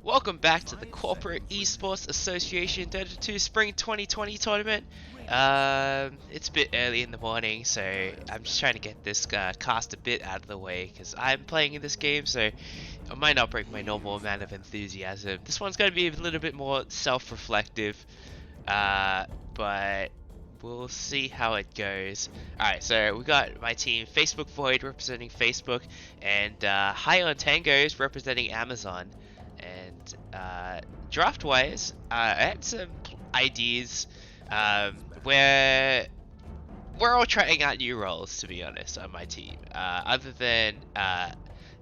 Welcome back to the Corporate Esports Association DOTA 2 Spring 2020 tournament. It's a bit early in the morning, so I'm just trying to get this cast a bit out of the way because I'm playing in this game, so I might not bring my normal amount of enthusiasm. This one's going to be a little bit more self-reflective, but we'll see how it goes. Alright, so we got my team Facebook Void representing Facebook, and High on Tangoes representing Amazon. And draft-wise, I had some ideas where we're all trying out new roles, to be honest, on my team. Other than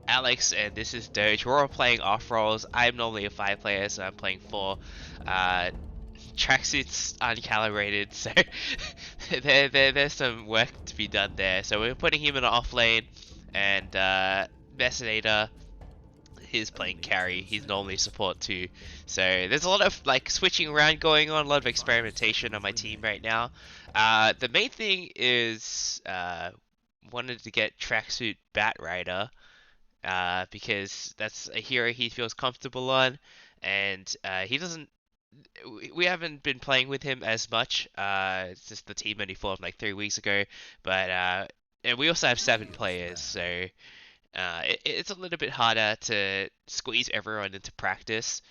Alex and this is Doge, we're all playing off roles. I'm normally a 5 player, so I'm playing 4. Tracksuits uncalibrated, so there's some work to be done there. So we're putting him in an off lane, and Messinator, he's playing carry. He's normally support too. So there's a lot of like switching around going on, a lot of experimentation on my team right now. The main thing is wanted to get Tracksuit Bat Rider because that's a hero he feels comfortable on, and he doesn't. We haven't been playing with him as much. It's just the team only formed like 3 weeks ago, but and we also have 7 players, so it's a little bit harder to squeeze everyone into practice.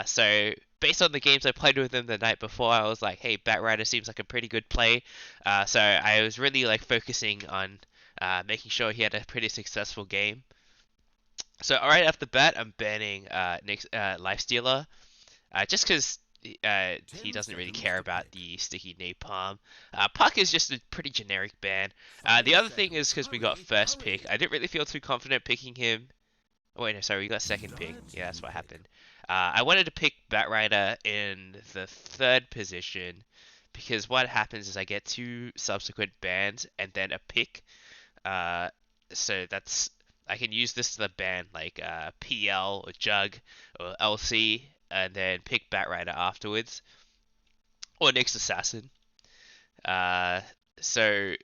So based on the games I played with him the night before, I was like, hey, Batrider seems like a pretty good play. So I was really like focusing on making sure he had a pretty successful game. So right off the bat, I'm banning Nick's Lifestealer, just because he doesn't really care about the sticky napalm. Puck is just a pretty generic ban. The other thing is because we got first pick, I didn't really feel too confident picking him. Oh wait, no, sorry, we got second pick. Yeah, that's what happened. I wanted to pick Batrider in the 3rd position because what happens is I get 2 subsequent bans and then a pick. So that's I can use this to the ban like PL or Jug or LC, and then pick Batrider afterwards, or Nyx Assassin. So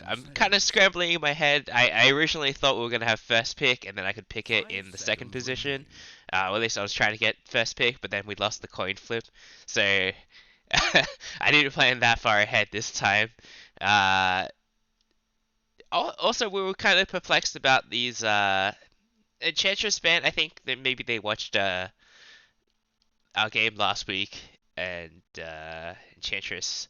I'm kind of scrambling in my head. I originally thought we were going to have first pick, and then I could pick it in the 2nd position. Or at least I was trying to get first pick, but then we lost the coin flip. So I didn't plan that far ahead this time. Also, we were kind of perplexed about these Enchantress ban. I think that maybe they watched our game last week, and Enchantress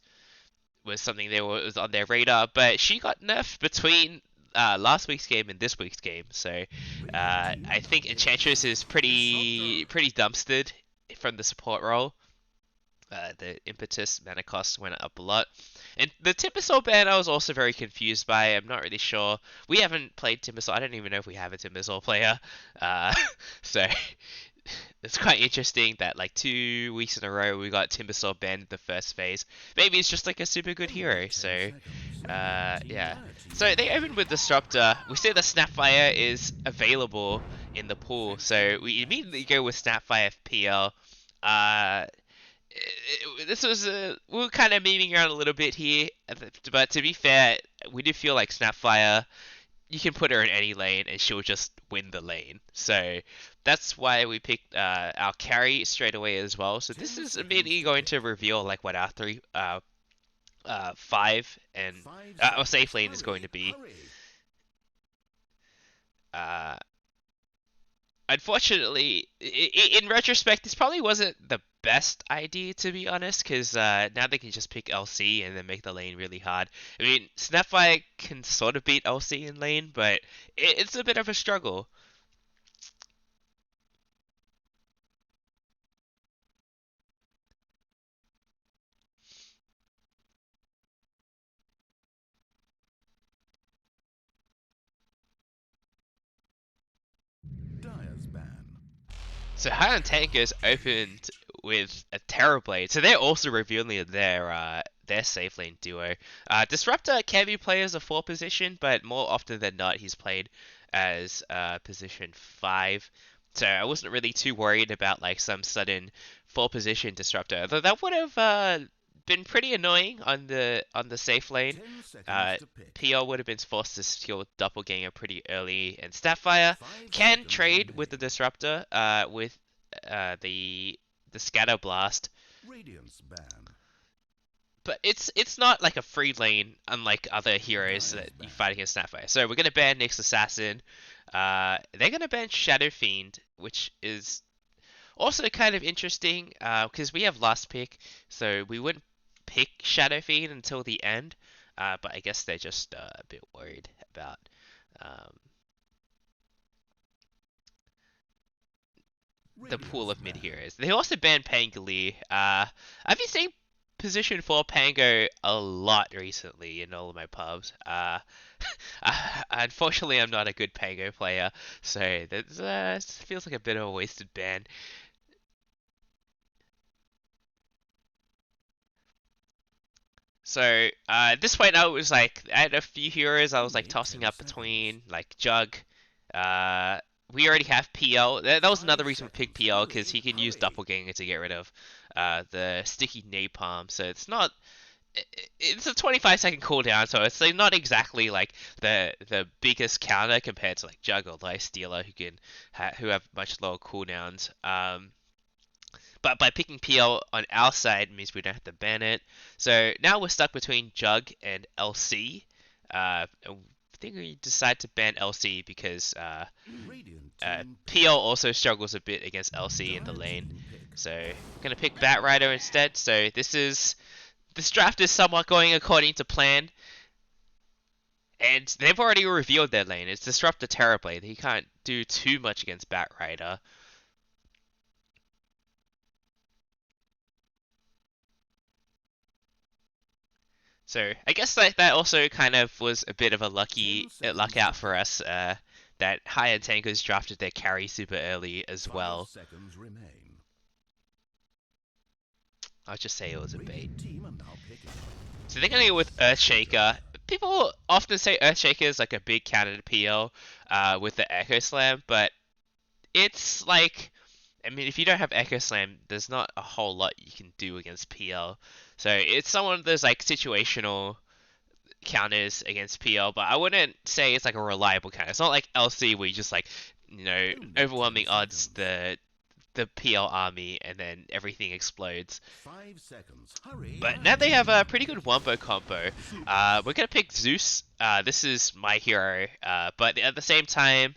was something that was on their radar, but she got nerfed between last week's game and this week's game. So I think Enchantress is pretty dumpstered from the support role. The impetus mana cost went up a lot. And the Timbersaw ban I was also very confused by. I'm not really sure. We haven't played Timbersaw. I don't even know if we have a Timbersaw player. So it's quite interesting that like 2 weeks in a row we got Timbersaw banned in the first phase. Maybe it's just like a super good hero. So yeah. So they opened with Disruptor. We see the Snapfire is available in the pool, so we immediately go with Snapfire PL. This was we were kind of memeing around a little bit here, but to be fair, we do feel like Snapfire, you can put her in any lane and she'll just win the lane. So that's why we picked our carry straight away as well. So this is immediately going to reveal like what our 5 and our safe lane is going to be. Unfortunately, in retrospect, this probably wasn't the best idea, to be honest, because now they can just pick LC and then make the lane really hard. I mean, Snapfire can sort of beat LC in lane, but it's a bit of a struggle. So High on Tangoes opened with a Terrorblade, so they're also revealing their safe lane duo. Disruptor can be played as a 4 position, but more often than not he's played as position 5. So I wasn't really too worried about like some sudden 4 position Disruptor, though that would have been pretty annoying on the safe lane. PL would have been forced to steal Doppelganger pretty early, and Starfire can trade with the Disruptor with the scatter blast. Radiance ban. But it's not like a free lane, unlike other heroes that Dire's you ban. fight against Snapfire. So we're gonna ban Nyx Assassin. They're gonna ban Shadow Fiend, which is also kind of interesting because we have last pick, so we wouldn't pick Shadow Fiend until the end. But I guess they're just a bit worried about um, the pool Radiance of mid ban. heroes. They also banned Pangoli. I've been seeing position 4 Pango a lot recently in all of my pubs. Unfortunately, I'm not a good Pango player, so that feels like a bit of a wasted ban. So at this point, I was like, I had a few heroes I was like Only tossing 10 up seconds. between, like Jug. Uh, we already have PL. That was another 5 reason we picked seconds. PL because Hurry, he can use hurry. Doppelganger to get rid of the sticky napalm. So it's not. It's a 25-second cooldown, so it's like not exactly like the biggest counter compared to like Jug or Life Stealer who have much lower cooldowns. But by picking PL on our side means we don't have to ban it. So now we're stuck between Jug and LC. I think we decide to ban LC because Radiant team PL pick. also struggles a bit against LC in the Dire lane. team pick. So we're gonna pick Bat Rider instead. So this draft is somewhat going according to plan, and they've already revealed their lane. It's Disruptor Terrorblade. He can't do too much against Bat Rider. So I guess that also kind of was a bit of a 10 luck seconds to out for pick. us. That High End Tankers drafted their carry super early as 5 well. seconds remain. I'll just say it was a bait. Radiant team are now picking. So they're gonna go with Earthshaker. People often say Earthshaker is like a big counter to PL with the Echo Slam, but it's like, I mean, if you don't have Echo Slam, there's not a whole lot you can do against PL. So it's someone of those like situational counters against PL, but I wouldn't say it's like a reliable counter. It's not like LC where you just like, Only 10 overwhelming odds seconds. the PL army and then everything explodes. 5 seconds. Hurry, But now they hurry. have a pretty good wombo combo. We're gonna pick Zeus. This is my hero, but at the same time,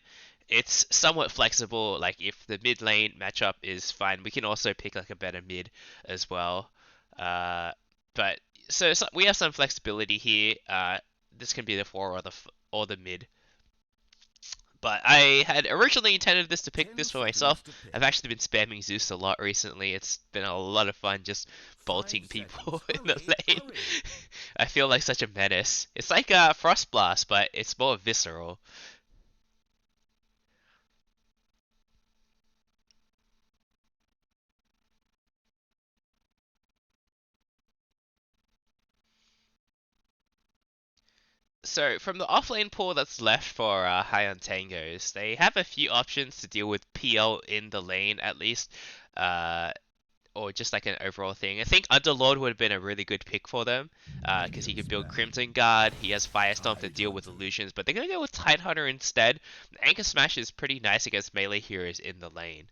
it's somewhat flexible. Like if the mid lane matchup is fine, we can also pick like a better mid as well. Uh, but so we have some flexibility here. This can be the 4 or the mid. But I had originally intended this to pick 10 this for seconds myself. to I've pick. actually been spamming Zeus a lot recently. It's been a lot of fun just 5 bolting people seconds. in the Hurry, lane. hurry. I feel like such a menace. It's like Frost Blast, but it's more visceral. So from the offlane pool that's left for High on Tangos, they have a few options to deal with PL in the lane at least. Uh, or just like an overall thing. I think Underlord would have been a really good pick for them because he Radiance can build ban. Crimson Guard. He has Firestorm to Tide deal with Hunter. illusions, but they're gonna go with Tidehunter instead. Anchor Smash is pretty nice against melee heroes in the lane.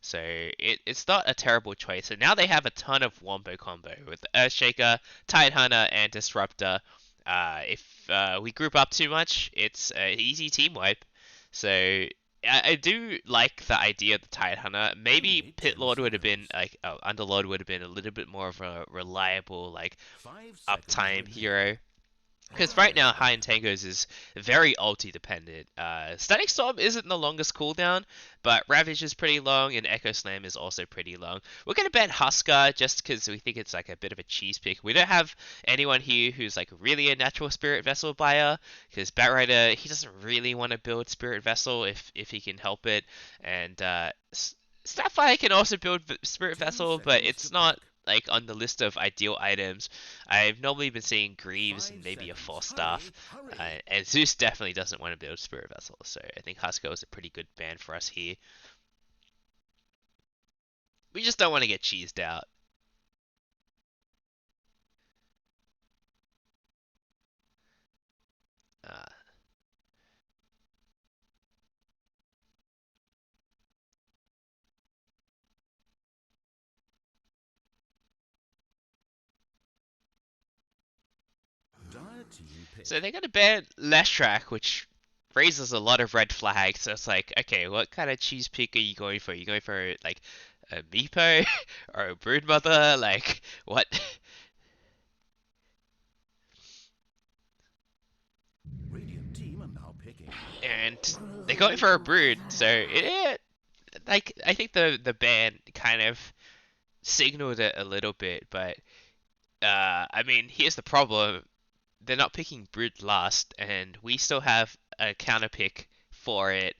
So it's not a terrible choice. And now they have a ton of wombo combo with Earthshaker, Tidehunter, and Disruptor. If we group up too much, it's an easy team wipe. So I do like the idea of the Tide Hunter. Maybe Only Pit 10 Lord would have been seconds. like, Underlord would have been a little bit more of a reliable, like 5 seconds uptime remain. hero. Because right Dire's now, High ban. Tangos is very ulti dependent. Static Storm isn't the longest cooldown, but Ravage is pretty long, and Echo Slam is also pretty long. We're going to ban Husker just because we think it's like a bit of a cheese pick. We don't have anyone here who's like really a natural Spirit Vessel buyer, because Batrider, he doesn't really want to build Spirit Vessel if he can help it, and Sapphire can also build Spirit 10 Vessel, but seconds to it's not pick. like on the list of ideal items. I've normally been seeing Greaves and 5 maybe a seconds. Force Staff, Hurry, hurry. and Zeus definitely doesn't want to build Spirit Vessel, so I think Husko is a pretty good ban for us here. We just don't want to get cheesed out. Uh, So they're gonna ban Leshrac, which raises a lot of red flags. So it's like, okay, what kind of cheese pick are you going for? Are you going for like a Meepo or a Broodmother? Like what? Radiant team are now picking. And they're going for a Brood. So like I think the ban kind of signaled it a little bit, but I mean, here's the problem. They're not picking Brood last, and we still have a counter pick for it.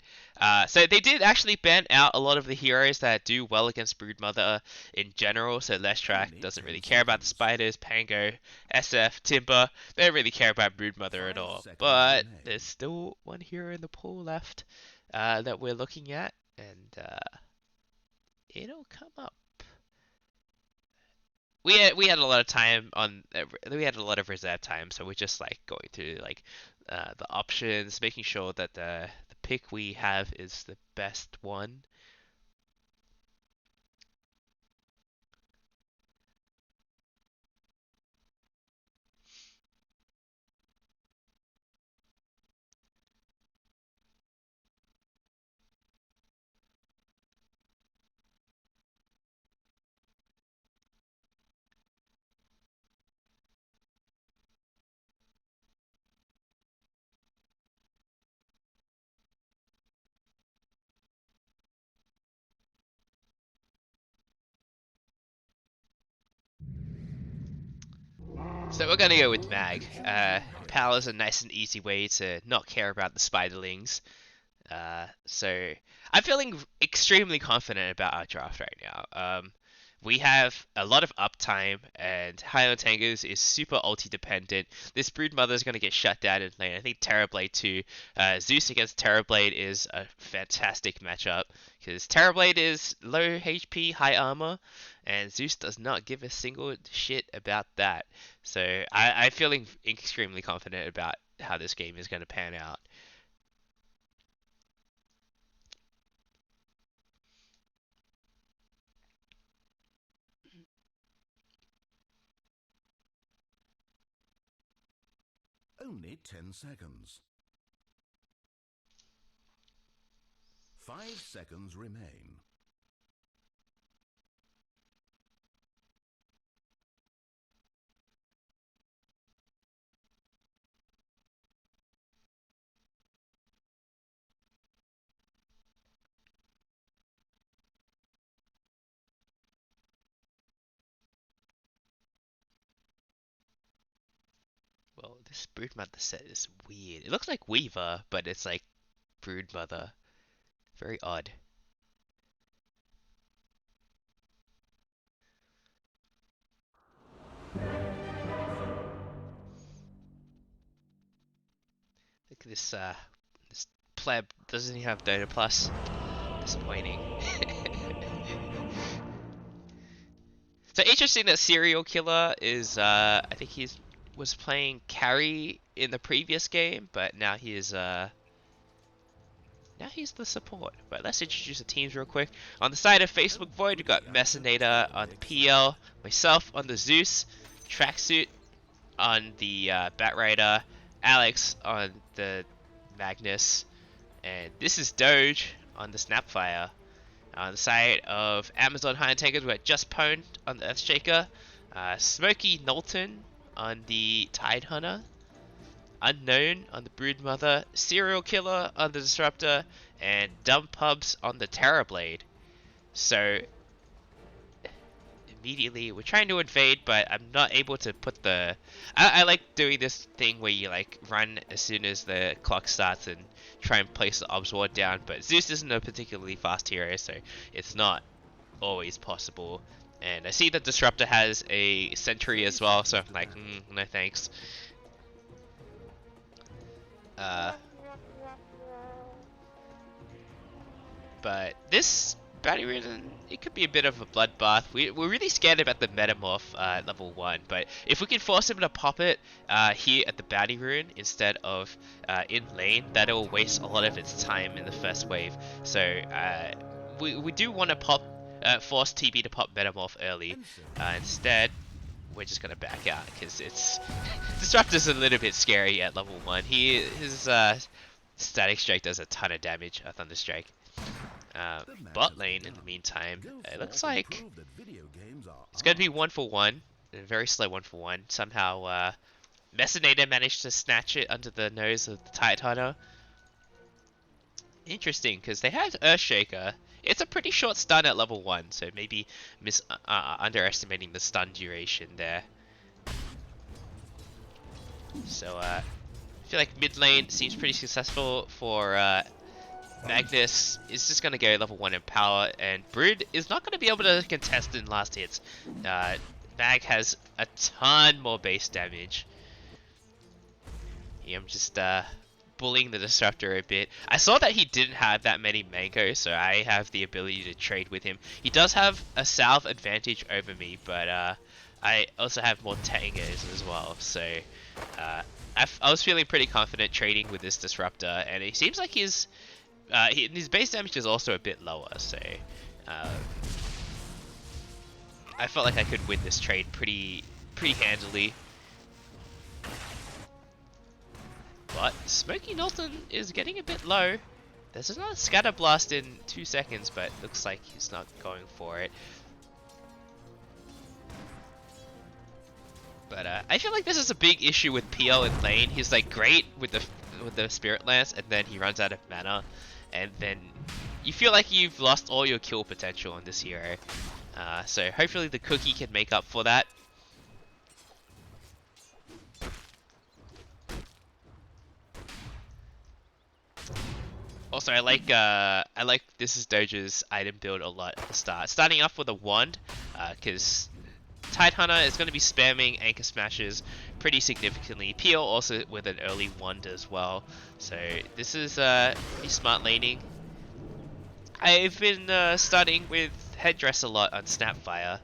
So they did actually ban out a lot of the heroes that do well against Broodmother in general. So Leshrac doesn't really care about the spiders. Pango, SF, Timber, they don't really care about Broodmother at all. But there's still one hero in the pool left that we're looking at, and it'll come up. We had a lot of time on we had a lot of reserve time, so we're just like going through like the options, making sure that the pick we have is the best one. So we're gonna go with Mag. Power's a nice and easy way to not care about the spiderlings. So I'm feeling extremely confident about our draft right now. We have a lot of uptime, and High on Tangoes is super ulti dependent. This Broodmother is going to get shut down in lane. I think Terrorblade too. Zeus against Terrorblade is a fantastic matchup because Terrorblade is low HP, high armor, and Zeus does not give a single shit about that. So I'm feeling extremely confident about how this game is going to pan out. Only 10 seconds. 5 seconds remain. Well, this Broodmother set is weird. It looks like Weaver, but it's like Broodmother. Very odd. Look at this pleb doesn't even have Dota Plus. Disappointing. So interesting that Serial Killer is I think he's was playing carry in the previous game, but now he's the support. But let's introduce the teams real quick. On the side of Facebook Void, we've got Messinator on the PL, myself on the Zeus, Tracksuit on the Batrider, Alex on the Magnus, and this is Doge on the Snapfire. On the side of Amazon High and Tankers, we've got Just Pwned on the Earthshaker, Smokey Knowlton on the Tide Hunter, Unknown on the Broodmother, Serial Killer on the Disruptor, and Dumb Pubs on the Terrorblade. So immediately we're trying to invade, but I'm not able to put the I like doing this thing where you like run as soon as the clock starts and try and place the obs ward down, but Zeus isn't a particularly fast hero, so it's not always possible. And I see that Disruptor has a Sentry as well, so I'm like, no thanks. But this Batty Rune, it could be a bit of a bloodbath. We're really scared about the Metamorph level 1, but if we can force him to pop it here at the Batty Rune instead of in lane, that'll waste a lot of its time in the first wave. So we do want to force TB to pop Metamorph early. Instead, we're just gonna back out because it's Disruptor's a little bit scary at level 1. His Static Strike does a ton of damage. Thunder Strike. Bot lane in the meantime, it looks like it's gonna be 1-for-1, a very slow 1-for-1. Somehow Messinator managed to snatch it under the nose of the Tidehunter. Interesting, because they had Earthshaker. It's a pretty short stun at level 1, so maybe underestimating the stun duration there. So I feel like mid lane seems pretty successful for Magnus. Is just going to go level 1 in power, and Brood is not going to be able to contest in last hits. Mag has a ton more base damage. Yeah, I'm just bullying the Disruptor a bit. I saw that he didn't have that many mango, so I have the ability to trade with him. He does have a salve advantage over me, but I also have more Tangoes as well, so I was feeling pretty confident trading with this Disruptor, and it seems like his base damage is also a bit lower, so I felt like I could win this trade pretty handily. But Smoky Knowlton is getting a bit low. There's another Scatter Blast in 2 seconds, but looks like he's not going for it. But I feel like this is a big issue with PL in lane. He's like great with the Spirit Lance, and then he runs out of mana, and then you feel like you've lost all your kill potential on this hero. So hopefully the cookie can make up for that. Also, I like this is Doja's item build a lot at the start. Starting off with a wand, because Tidehunter is going to be spamming Anchor Smashes pretty significantly. Peel also with an early wand as well. So this is pretty smart laning. I've been starting with Headdress a lot on Snapfire.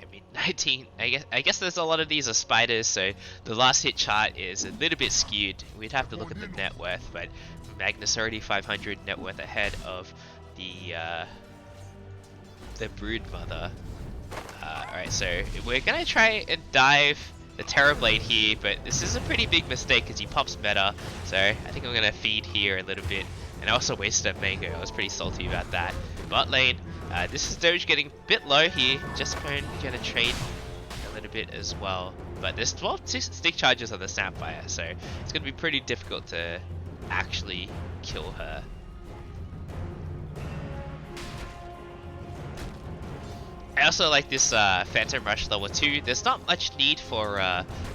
I mean, 19. I guess there's a lot of these are spiders, so the last hit chart is a little bit skewed. We'd have to look at the net worth, but Magnus already 500 net worth ahead of the Brood Mother. Alright, so we're gonna try and dive the Terrorblade here, but this is a pretty big mistake because he pops meta, so I think I'm gonna feed here a little bit, and I also wasted a mango. I was pretty salty about that. Bot lane, this is Doge getting a bit low here. Just gonna trade a little bit as well, but there's 12 stick charges on the Snapfire, so it's gonna be pretty difficult to actually kill her. I also like this Phantom Rush level 2. There's not much need for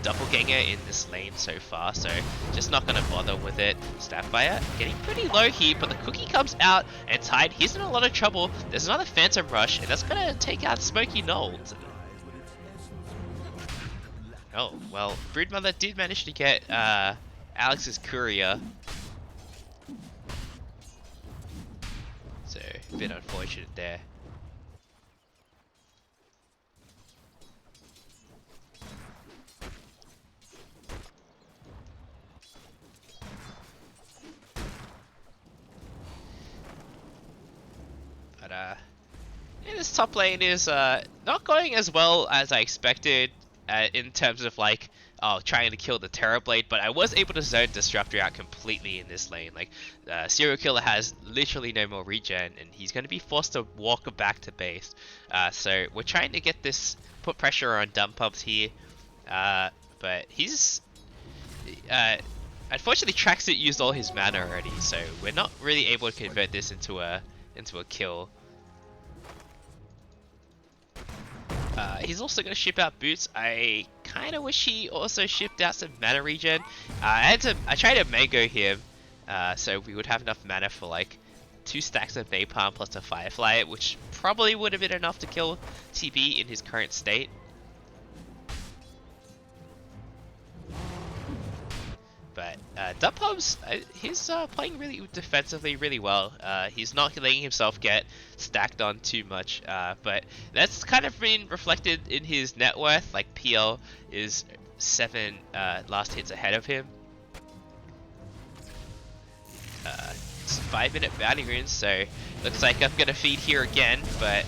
Doppelganger in this lane so far, so just not going to bother with it. Snapfire getting pretty low here, but the cookie comes out, and Tide, he's in a lot of trouble. There's another Phantom Rush, and that's going to take out Smoky Knowlton. Oh, well, Broodmother did manage to get Alex's Courier. So, a bit unfortunate there. Yeah, this top lane is not going as well as I expected in terms of like trying to kill the Terrorblade, but I was able to zone Disruptor out completely in this lane. Like Serial Killer has literally no more regen, and he's going to be forced to walk back to base. So we're trying to get this, put pressure on Dump Pumps here, but he's unfortunately Traxxit used all his mana already, so we're not really able to convert this into a kill. He's also going to ship out boots. I kind of wish he also shipped out some mana regen. I tried to mango him, so we would have enough mana for like 2 stacks of Napalm plus a Firefly, which probably would have been enough to kill TB in his current state. But Dumpub's, he's playing really defensively really well. He's not letting himself get stacked on too much, but that's kind of been reflected in his net worth. Like PL is 7 last hits ahead of him. 5-minute bounty runes, so looks like I'm gonna feed here again, but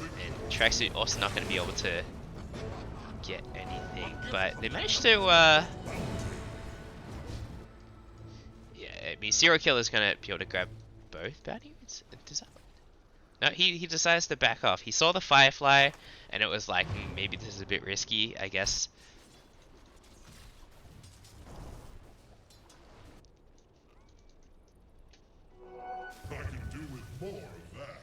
and Tracksuit also not gonna be able to get anything. But they managed to yeah, I mean Serial Killer's gonna be able to grab both bounty runes? Does that... No, he decides to back off. He saw the Firefly and it was like, maybe this is a bit risky, I guess. I can do with more of that.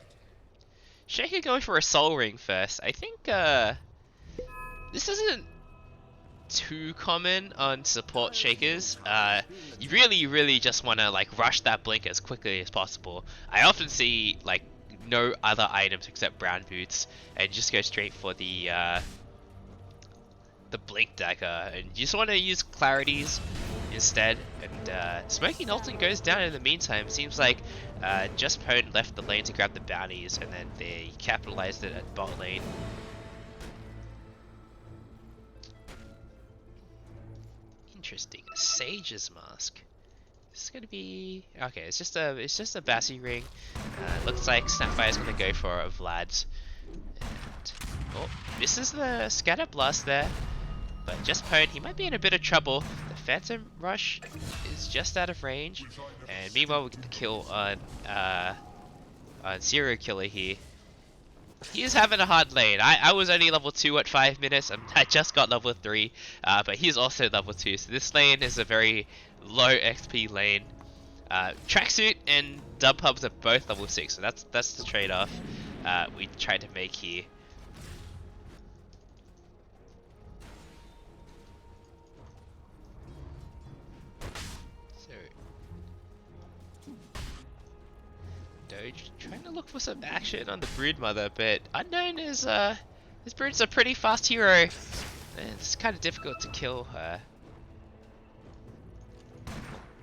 Shaker going for a Soul Ring first. I think this isn't too common on support Shakers. You really just want to like rush that blink as quickly as possible. I often see like no other items except brown boots and just go straight for the blink dagger, and you just want to use clarities instead. And Smoky Knowlton goes down in the meantime. Seems like Just Pwn left the lane to grab the bounties, and then they capitalized it at bot lane. Interesting. A Sage's Mask. This is gonna be okay. It's just a Bassi ring. Looks like Snapfire's gonna go for a Vlad's. And, oh, this is the Scatter Blast there. But Just Pwn, he might be in a bit of trouble. The Phantom Rush is just out of range, and meanwhile we get the kill on Serial Killer here. He is having a hard lane. I was only level 2 at 5 minutes, and I just got level 3, but he's also level 2, so this lane is a very low XP lane. Tracksuit and Dub Hubs are both level 6, so that's the trade-off we tried to make here. Doge trying to look for some action on the Broodmother, but Unknown is this Brood's a pretty fast hero, and it's kind of difficult to kill her.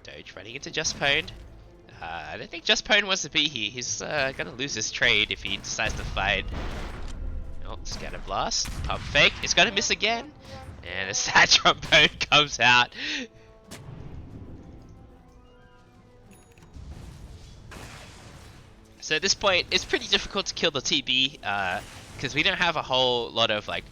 Doge running into Just Pwn. I don't think Just Pwn wants to be here. He's gonna lose his trade if he decides to fight. Oh, Scatter Blast, Pump Fake. It's gonna miss again, and a sad trombone comes out. So at this point, it's pretty difficult to kill the TB because we don't have a whole lot of like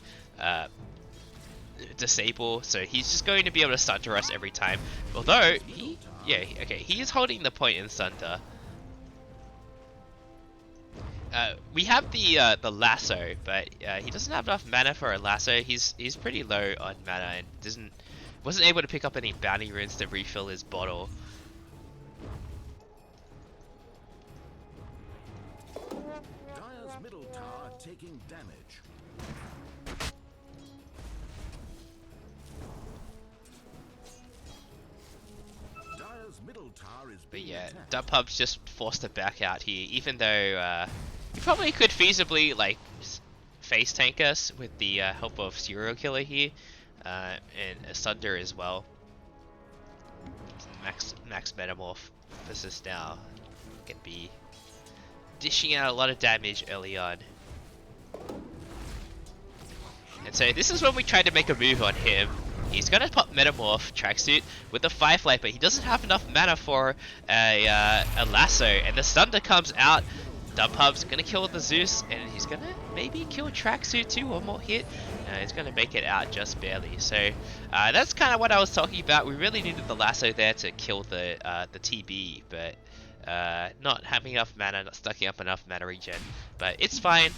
disable. So he's just going to be able to Sunder us every time. Although he is holding the point in Sunder. We have the lasso, but he doesn't have enough mana for a lasso. He's pretty low on mana and wasn't able to pick up any bounty runes to refill his bottle. Dire's middle tower taking damage. Dire's middle tower is But being yeah, attacked. Dub Hub's just forced to back out here, even though he probably could feasibly like face tank us with the help of Serial Killer here, and Sunder as well. Max Metamorphosis now can be dishing out a lot of damage early on. And so this is when we tried to make a move on him. He's gonna pop Metamorph Tracksuit with the Firefly, but he doesn't have enough mana for a lasso, and the Thunder comes out. Dub Hub's gonna kill the Zeus, and he's gonna maybe kill Tracksuit too. One more hit, he's gonna make it out just barely. So that's kind of what I was talking about. We really needed the lasso there to kill the TB, but not having enough mana, not stacking up enough mana regen. But it's fine.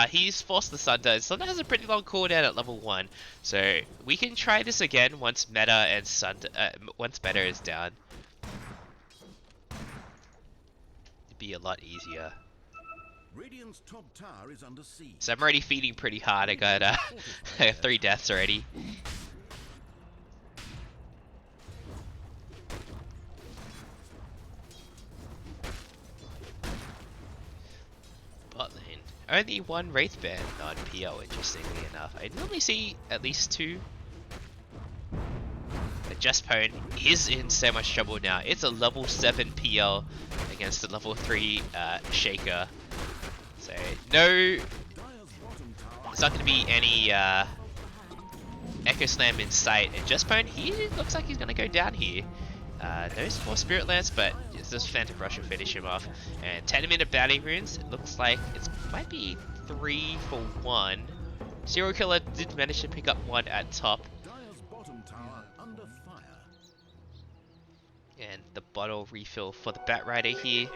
He's forced the Sunder. Sunder has a pretty long cooldown at level 1, so we can try this again once meta and Sunder, once meta is down. It'd be a lot easier. Radiant's top tower is under siege. So I'm already feeding pretty hard. I got 3 deaths already. Bot lane. Only 1 Wraith Band on PL, interestingly enough. I normally see at least 2. But Just Pwn is in so much trouble now. It's a level 7 PL against a level 3 Shaker. So no, Dire's bottom tower there's not going to be any Echo Slam in sight. And Just Pwn, he looks like he's going to go down here. No more Spirit Lance, but it's this Phantom Rush will finish him off. And 10-minute bounty runes, it looks like it might be 3 for 1. Serial Killer did manage to pick up one at top. Dire's bottom tower under fire. And the bottle refill for the Bat Rider here.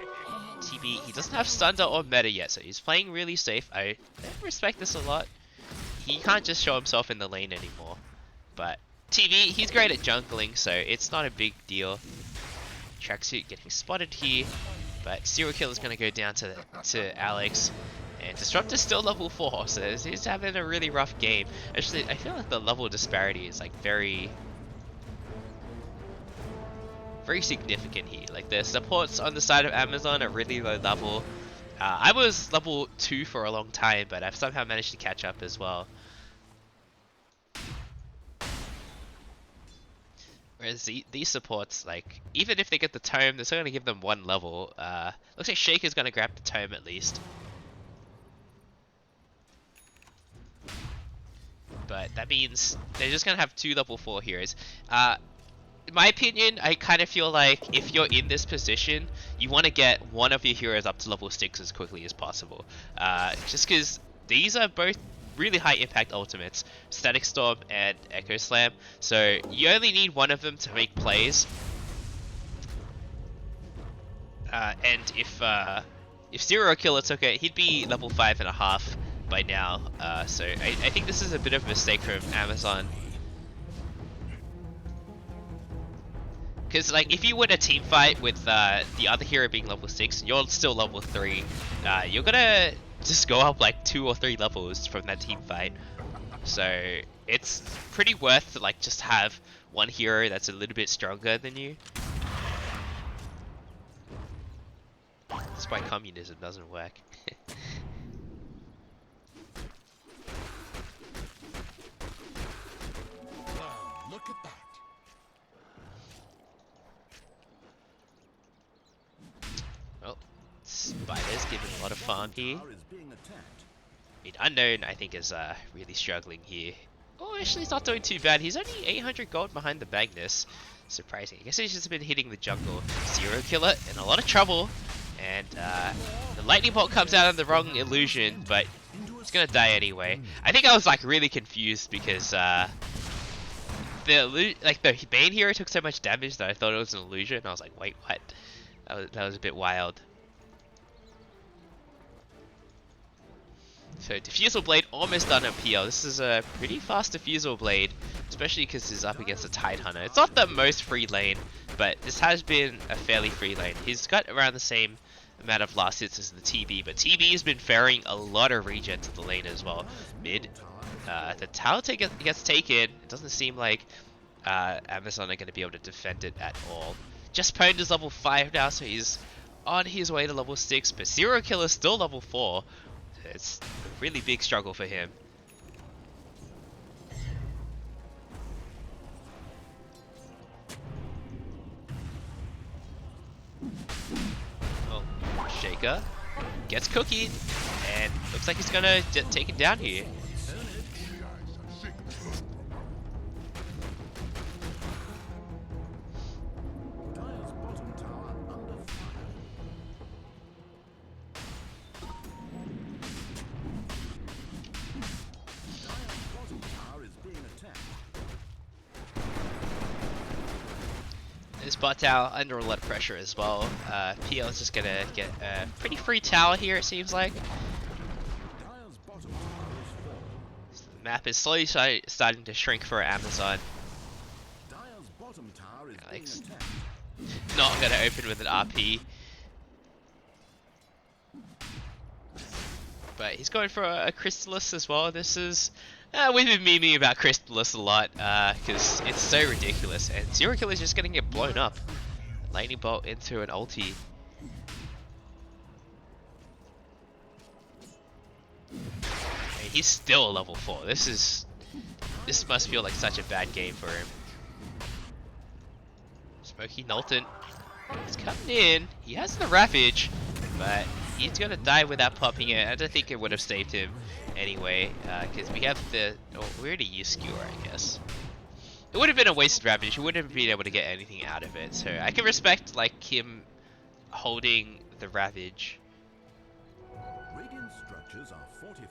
TB, he doesn't have Sunder or Meta yet, so he's playing really safe. I respect this a lot. He can't just show himself in the lane anymore. But TV, he's great at jungling, so it's not a big deal. Tracksuit getting spotted here, but Serial Killer's gonna go down to Alex. And Disruptor's still level 4, so he's having a really rough game. Actually, I feel like the level disparity is like very significant here. Like the supports on the side of Amazon are really low level. I was level 2 for a long time, but I've somehow managed to catch up as well. Whereas these supports, like, even if they get the tome, they're still going to give them 1 level. Looks like Shaker's going to grab the tome at least. But that means they're just going to have 2 level 4 heroes. In my opinion, I kind of feel like if you're in this position, you want to get one of your heroes up to level 6 as quickly as possible. Just because these are both really high impact ultimates, Static Storm and Echo Slam. So you only need one of them to make plays. And if Serial Killer took it, he'd be level 5.5 by now. So I think this is a bit of a mistake from Amazon. Because, like, if you win a team fight with the other hero being level 6, you're still level 3, you're gonna just go up like 2 or 3 levels from that team fight. So it's pretty worth to, like, just have one hero that's a little bit stronger than you. That's why communism doesn't work. Look at that. Spider's giving a lot of farm here. Tower is being attacked. I mean, Unknown, I think, is really struggling here. Oh, actually, he's not doing too bad. He's only 800 gold behind the Magnus. Surprising. I guess he's just been hitting the jungle. Serial Killer in a lot of trouble. And the lightning bolt comes out on the wrong illusion, but he's gonna die anyway. I think I was like really confused because the main hero took so much damage that I thought it was an illusion. I was like, wait, what? That was a bit wild. So Diffusal Blade almost done on PL. This is a pretty fast Diffusal Blade, especially because he's up against a Tide Hunter. It's not the most free lane, but this has been a fairly free lane. He's got around the same amount of last hits as the TB, but TB has been ferrying a lot of regen to the lane as well. Mid, the tower gets taken. It doesn't seem like Amazon are going to be able to defend it at all. Just Pwned is level 5 now, so he's on his way to level 6, but Serial Killer is still level 4. It's a really big struggle for him. Oh, Shaker gets cookied, and looks like he's gonna get taken down here. Dire's bottom tower under fire. Dire's bottom tower is being attacked. This bot tower under a lot of pressure as well. PL is just gonna get a pretty free tower here, it seems like. Dire's bottom tower is falling. So the map is slowly starting to shrink for Amazon. Dire's bottom tower is Alex. being attacked. Not gonna open with an RP. But he's going for a Crystallis as well. This is... we've been memeing about Crystallis a lot, because it's so ridiculous. And Serial Killer is just gonna get blown up. Lightning Bolt into an ulti. And he's still level 4. This must feel like such a bad game for him. Smoky Knowlton is coming in. He has the Ravage, but he's gonna die without popping it. I don't think it would have saved him anyway, because we have the... Oh, we already used Skewer, I guess. it would have been a wasted Ravage. You wouldn't have been able to get anything out of it. So I can respect like him holding the Ravage. Radiant structures are fortified.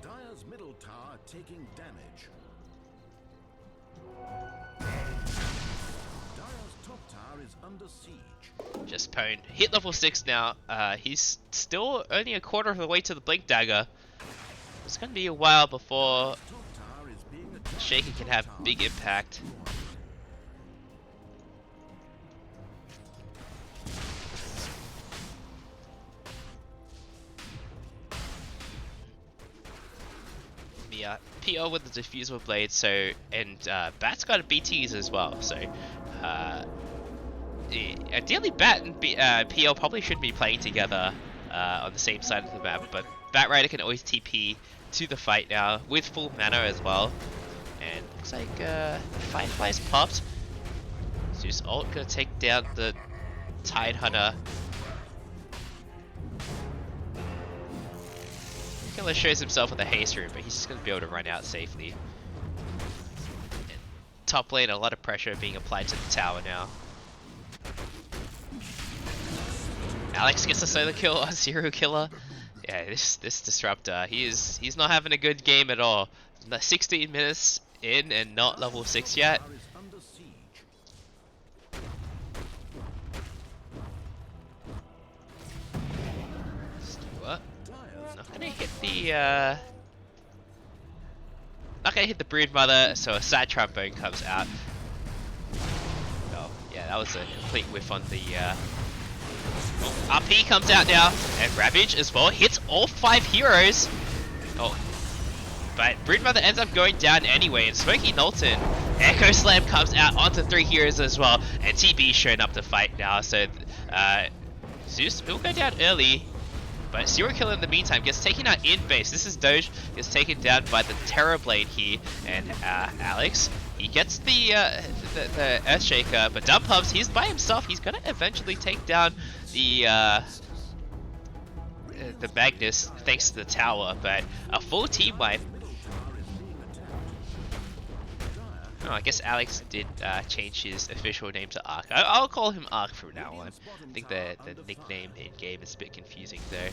Dire's middle tower taking damage. Dire's top tower is under siege. Just pwned. Hit level 6 now. He's still only a quarter of the way to the Blink Dagger. It's gonna be a while before Top tower is being attacked. Shaker can have big impact. Yeah, PO with the diffusal blade, so and Bat's got a BTs as well, so ideally Bat and PO probably shouldn't be playing together on the same side of the map, but Bat Rider can always TP to the fight now with full mana as well. And looks like Firefly's popped. Zeus ult gonna take down the Tide Hunter. Killer shows himself with a haste rune, but he's just gonna be able to run out safely. And top lane, a lot of pressure being applied to the tower now. Alex gets a solo kill on Serial Killer. Yeah, this disruptor, he's not having a good game at all. 16 minutes in and not level 6 yet. Tower is under siege. What? Dire's Not gonna hit the not gonna hit the Brood Mother, so a sad trombone comes out. Oh, yeah, that was a complete whiff on the oh, RP comes out now, and Ravage as well hits all 5 heroes. Oh, but Brood Mother ends up going down anyway, and Smoky Knowlton, Echo Slam comes out onto 3 heroes as well, and TB's shown up to fight now, so Zeus will go down early, but Serial Killer in the meantime gets taken out in base. This is Doge, gets taken down by the Terrorblade here, and Alex, he gets the Earthshaker, but Dump Hubs, he's by himself. He's gonna eventually take down the Magnus thanks to the tower, but a full team wipe. Oh, I guess Alex did change his official name to Ark. I'll call him Ark from now on. I think the nickname in game is a bit confusing though.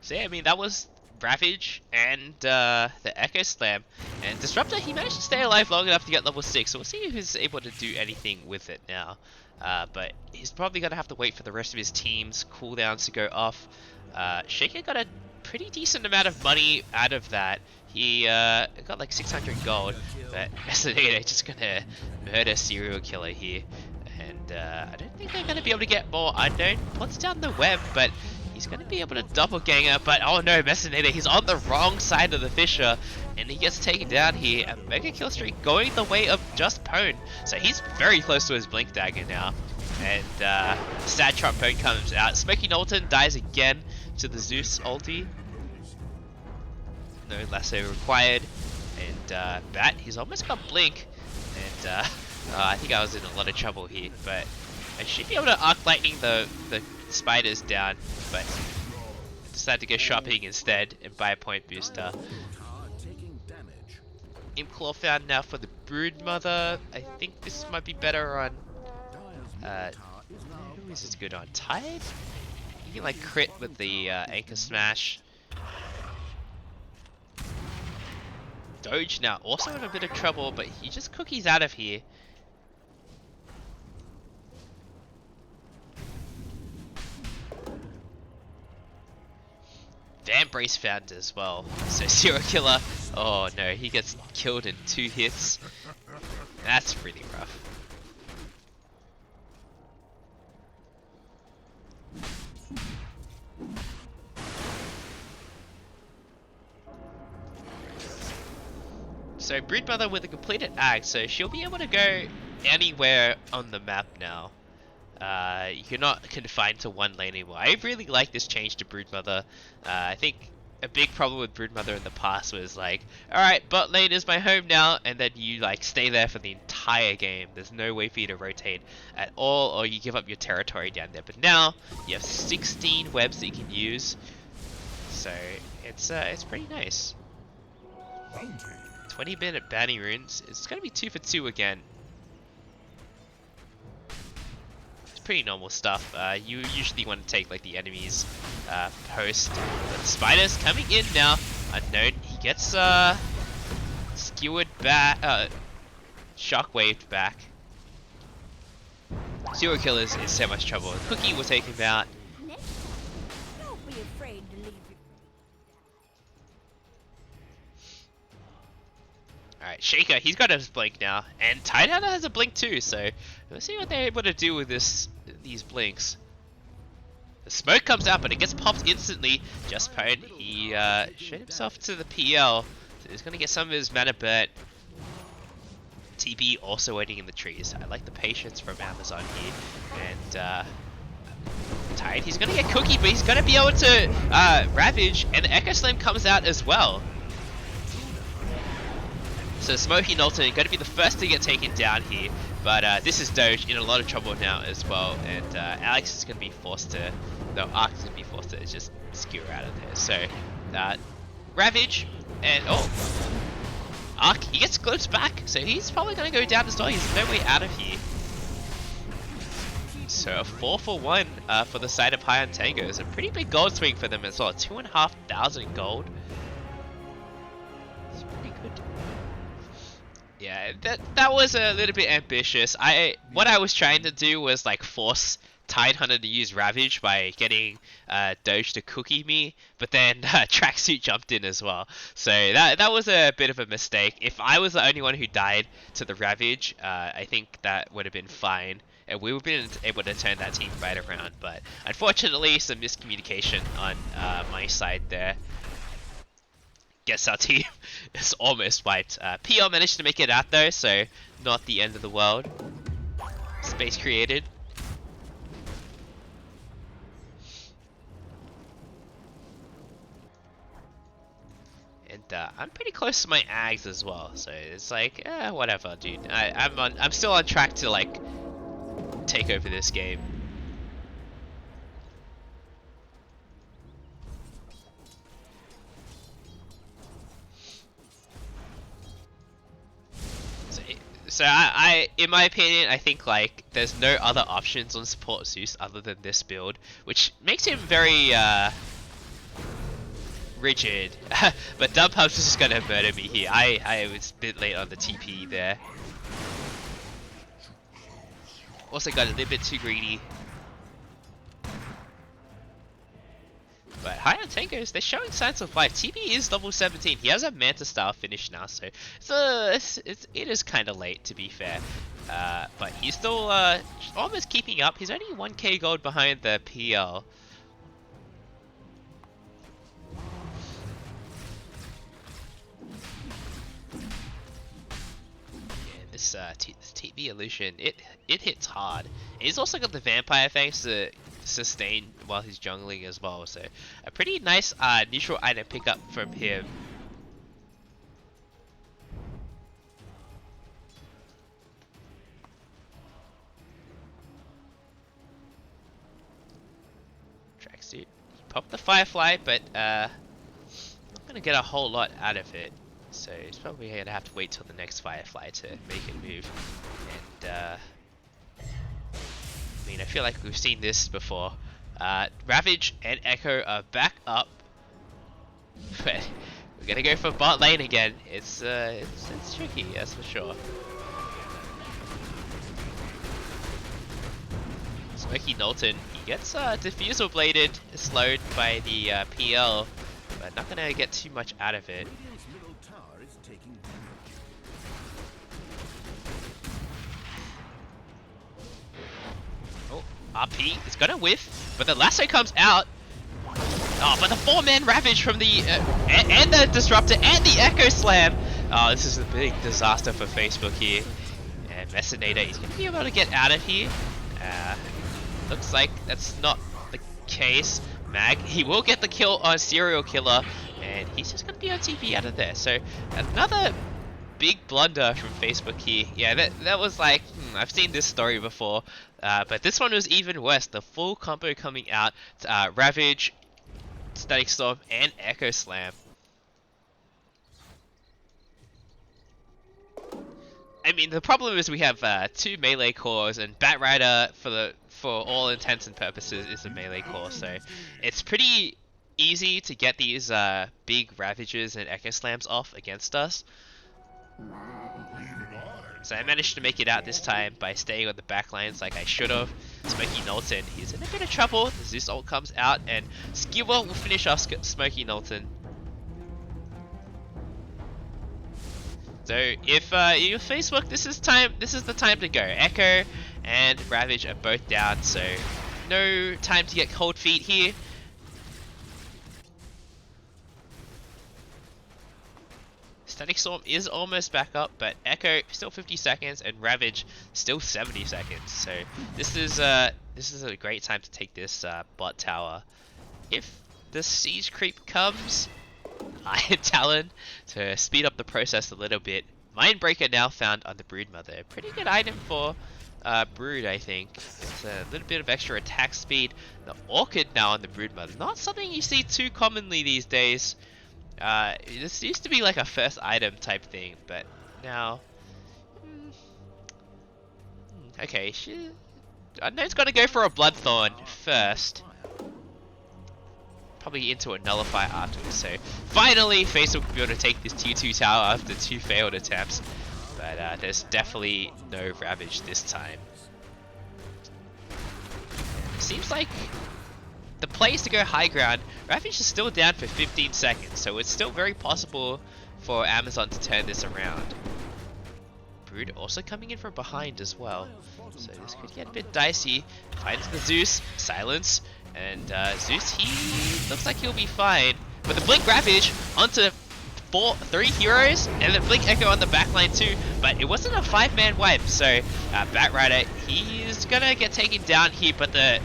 So yeah, I mean that was Ravage and the Echo Slam, and Disruptor, he managed to stay alive long enough to get level 6, so we'll see who's able to do anything with it now. But he's probably gonna have to wait for the rest of his team's cooldowns to go off. Shaker got a pretty decent amount of money out of that. He got like 600 gold, but they're just gonna murder Serial Killer here. And I don't think they're gonna be able to get more Unknown. Puts down the web, but he's going to be able to doppelganger, but oh no, Messinator, he's on the wrong side of the Fissure, and he gets taken down here, and Mega Kill Streak going the way of just Pwn. So he's very close to his Blink Dagger now, and Sad Trombone comes out. Smoky Knowlton dies again to the Zeus ulti. No lasso required, and Bat, he's almost got Blink, and I think I was in a lot of trouble here, but I should be able to Arc Lightning the spiders down, but I decided to go shopping instead and buy a point booster. Imp found now for the Brood Mother. I think this might be better on who is this good on? Tide? You can like crit with the Anchor Smash. Doge now also in a bit of trouble, but he just cookies out of here. Damn, Brace found as well. So Serial Killer, oh no, he gets killed in 2 hits. That's really rough. So Brood Mother with a completed act, so she'll be able to go anywhere on the map now. You're not confined to one lane anymore. I really like this change to Brood Mother. I think a big problem with Broodmother in the past was like, alright, bot lane is my home now, and then you like stay there for the entire game. There's no way for you to rotate at all, or you give up your territory down there. But now you have 16 webs that you can use, so it's pretty nice. 20-minute bounty runes. It's gonna be 2 for 2 again. Pretty normal stuff. You usually want to take like the enemy's post. But Spider's coming in now. Unknown. He gets skewered back, shockwaved back. Serial Killer is in so much trouble. Cookie will take him out. Don't be afraid to leave your Alright, Shaker, he's got his blink now. And Tidehunter has a blink too, so let's see what they're able to do with these blinks. The smoke comes out, but it gets popped instantly. Just Pone, he showed himself to the PL, so he's gonna get some of his mana burnt. TB also waiting in the trees. I like the patience from Amazon here. And Tide, he's gonna get Cookie, but he's gonna be able to Ravage, and the Echo Slam comes out as well. So Smoky Knowlton going to be the first to get taken down here, but this is Doge in a lot of trouble now as well, and Alex is going to be forced to, no, Ark is going to be forced to just skewer out of there. So Ravage, and Ark, he gets glimpsed back, so he's probably going to go down as well. He's no way out of here. So a 4 for 1 for the side of High on Tangoes. A pretty big gold swing for them as well. 2,500 gold. It's pretty good. Yeah, that was a little bit ambitious. What I was trying to do was like force Tidehunter to use Ravage by getting Doge to cookie me, but then Tracksuit jumped in as well. So that was a bit of a mistake. If I was the only one who died to the Ravage, I think that would have been fine, and we would have been able to turn that team right around. But unfortunately, some miscommunication on my side there. Guess our team is almost wiped. PL managed to make it out though, so not the end of the world. Space created. And I'm pretty close to my Ags as well, so it's like, whatever, dude. I'm still on track to like take over this game. So in my opinion, I think like there's no other options on support Zeus other than this build, which makes him very rigid. But Dubhub's just gonna murder me here. I was a bit late on the TP there. Also got a little bit too greedy. But High on Tangoes, they're showing signs of life. TB is level 17. He has a Manta style finish now, so it is kind of late to be fair. But he's still almost keeping up. He's only 1k gold behind the PL. This TB illusion, it hits hard. He's also got the vampire fangs to sustain while he's jungling as well, so a pretty nice neutral item pickup from him. Tracksuit, pop the Firefly, but not gonna get a whole lot out of it. So he's probably gonna have to wait till the next Firefly to make it move. And I mean, I feel like we've seen this before. Ravage and Echo are back up, but we're gonna go for bot lane again. It's tricky, that's for sure. Smoky Knowlton, he gets diffusal bladed, slowed by the PL, but not gonna get too much out of it. Radiant's middle tower is taking damage. Oh, RP is gonna whiff, but the lasso comes out. Oh, but the 4-man Ravage from the and the Disruptor and the Echo Slam. Oh, this is a big disaster for Facebook here. And Messinator, he's gonna be able to get out of here. Looks like that's not the case. Mag, he will get the kill on Serial Killer, and he's just gonna be on TV out of there. So another big blunder from Facebook here. Yeah, that was like, I've seen this story before, but this one was even worse. The full combo coming out, Ravage, Static Storm, and Echo Slam. I mean, the problem is we have 2 melee cores, and Batrider, for all intents and purposes, is a melee core, so it's pretty easy to get these big Ravages and Echo Slams off against us. So I managed to make it out this time by staying on the back lines like I should have. Smokey Knowlton, he's in a bit of trouble. The Zeus ult comes out, and Skewer will finish off Smokey Knowlton. So if you're Facebook, this is the time to go. Echo and Ravage are both down, so no time to get cold feet here. Static Storm is almost back up, but Echo still 50 seconds and Ravage still 70 seconds. So this is a great time to take this bot tower. If the siege creep comes, Iron Talon to speed up the process a little bit. Mindbreaker now found on the Broodmother. Pretty good item for Brood, I think. It's a little bit of extra attack speed. The Orchid now on the Broodmother. Not something you see too commonly these days. This used to be like a first item type thing, but now... Okay, I know it's gonna go for a Bloodthorn first. Probably into a Nullify afterwards, so finally Facebook will be able to take this tier 2 tower after 2 failed attempts. But there's definitely no Ravage this time. Seems like the play is to go high ground. Ravage is still down for 15 seconds, so it's still very possible for Amazon to turn this around. Brood also coming in from behind as well, so this could get a bit dicey. Finds the Zeus, silence, and Zeus, he looks like he'll be fine. But the Blink Ravage onto 3 heroes, and the Blink Echo on the backline too, but it wasn't a 5-man wipe, so Batrider, he's gonna get taken down here, but the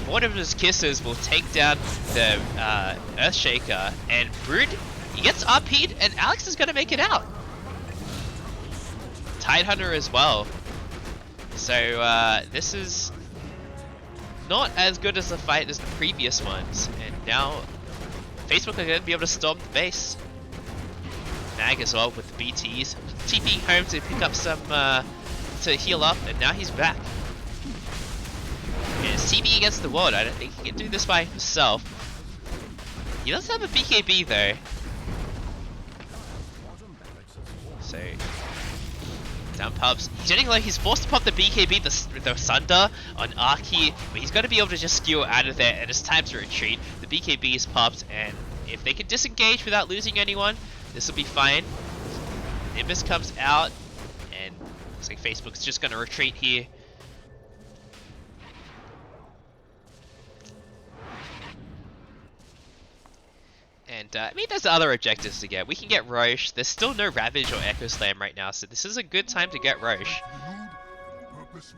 one of his kisses will take down the Earthshaker, and Brood, he gets RP'd, and Alex is gonna make it out. Tidehunter as well. So this is not as good as the fight as the previous ones, and now Facebook are going to be able to storm the base. Mag as well with the BTs. TP home to pick up some, to heal up, and now he's back. And it's TP against the world. I don't think he can do this by himself. He does have a BKB though. So, down pubs. Getting like he's forced to pop the BKB, the Sunder on Arc here, but he's got to be able to just skew out of there, and it's time to retreat. The BKB is popped, and if they can disengage without losing anyone, this will be fine. Nimbus comes out, and looks like Facebook's just going to retreat here. And I mean, there's other objectives to get. We can get Roche. There's still no Ravage or Echo Slam right now, so this is a good time to get Roche.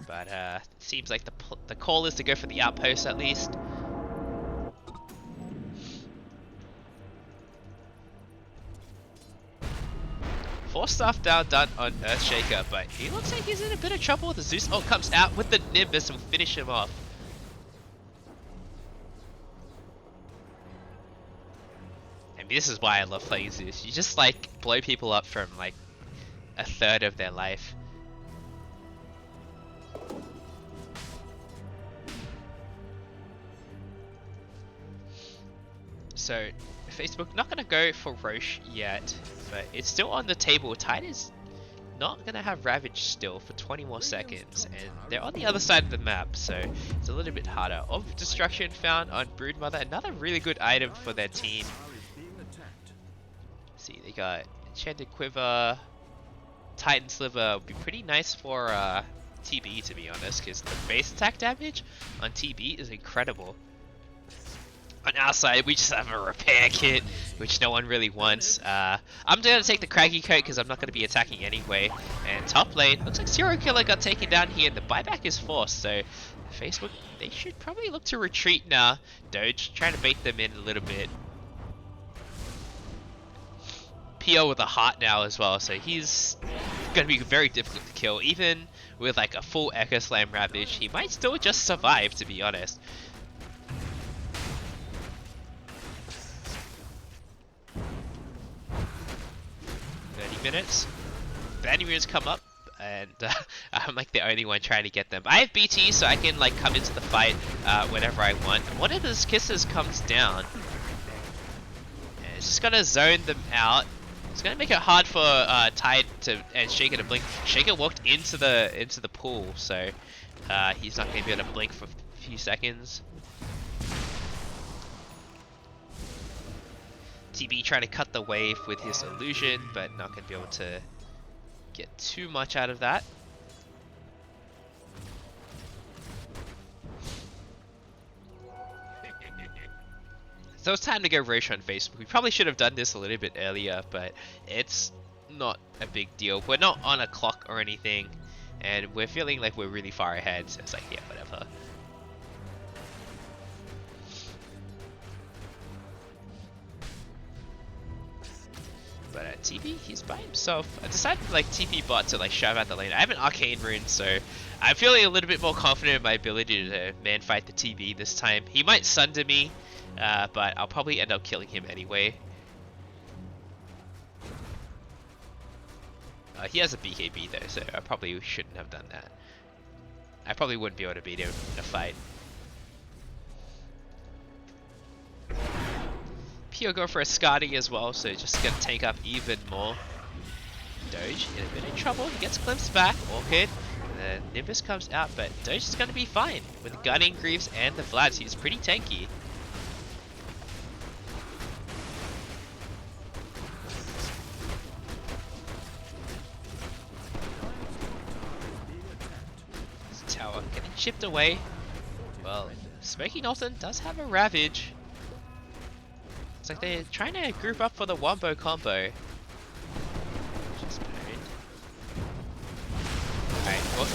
But it seems like the call is to go for the outpost at least. Four stuff down done on Earthshaker, but he looks like he's in a bit of trouble. The Zeus ult comes out with the Nimbus and will finish him off. This is why I love playing Zeus. You just like blow people up from like a third of their life. So Facebook not gonna go for Roche yet, but it's still on the table. Tide is not gonna have Ravage still for 20 more seconds, and they're on the other side of the map, so it's a little bit harder. Of Destruction found on Broodmother, another really good item for their team. See, they got Enchanted Quiver, Titan Sliver would be pretty nice for TB, to be honest, because the base attack damage on TB is incredible. On our side, we just have a repair kit, which no one really wants. I'm going to take the Craggy Coat because I'm not going to be attacking anyway. And top lane, looks like Zero Killer got taken down here, and the buyback is forced, so Facebook, they should probably look to retreat now. Doge trying to bait them in a little bit. PO with a heart now as well, so he's gonna be very difficult to kill. Even with like a full Echo Slam Ravage, he might still just survive, to be honest. Minutes. Vanier's come up, and I'm like the only one trying to get them. I have BT, so I can like come into the fight whenever I want. One of those kisses comes down, and it's just gonna zone them out. It's gonna make it hard for Tide to and Shaker to blink. Shaker walked into the pool, so he's not gonna be able to blink for a few seconds. TB trying to cut the wave with his illusion, but not going to be able to get too much out of that. So it's time to go Roche on Facebook. We probably should have done this a little bit earlier, but it's not a big deal. We're not on a clock or anything, and we're feeling like we're really far ahead, so it's like, yeah, whatever. But TP, he's by himself. I decided to like TP bot to like shove out the lane. I have an arcane rune, so I'm feeling a little bit more confident in my ability to man fight the TB this time. He might sunder me, but I'll probably end up killing him anyway. He has a BKB though, so I probably shouldn't have done that. I probably wouldn't be able to beat him in a fight. He'll go for a Skadi as well, so just gonna tank up even more. Doge in a bit of trouble, he gets glimpsed back, Orchid, and then Nimbus comes out, but Doge is gonna be fine. With Gunning, Greaves, and the Vlads, he's pretty tanky. This tower getting chipped away. Well, Smoky Norton does have a Ravage. It's like they're trying to group up for the Wombo combo. Just alright, well,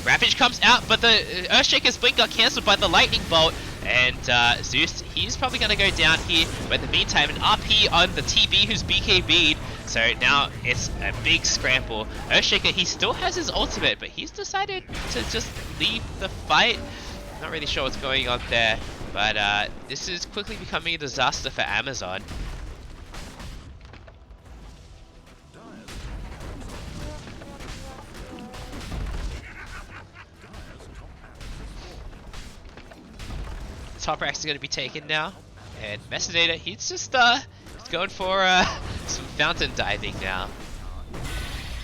Ravage comes out, but the Earthshaker's blink got cancelled by the Lightning Bolt. And Zeus, he's probably going to go down here. But in the meantime, an RP on the TB who's BKB'd. So now it's a big scramble. Earthshaker, he still has his ultimate, but he's decided to just leave the fight. Not really sure what's going on there. But this is quickly becoming a disaster for Amazon. The top racks are going to be taken now. And Messinator, he's just going for some fountain diving now.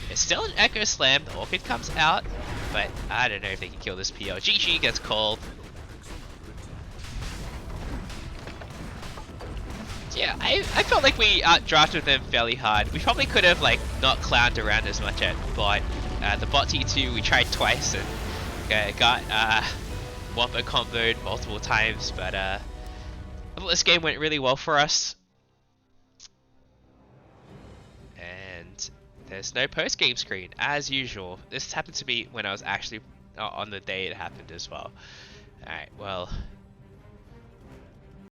It's still an Echo Slam. The Orchid comes out. But I don't know if they can kill this PO. GG gets called. Yeah, I felt like we outdrafted them fairly hard. We probably could have like not clowned around as much at bot. The bot T2 we tried twice and got Wombo comboed multiple times, but this game went really well for us. And there's no post-game screen as usual. This happened to me when I was actually on the day it happened as well. Alright, well,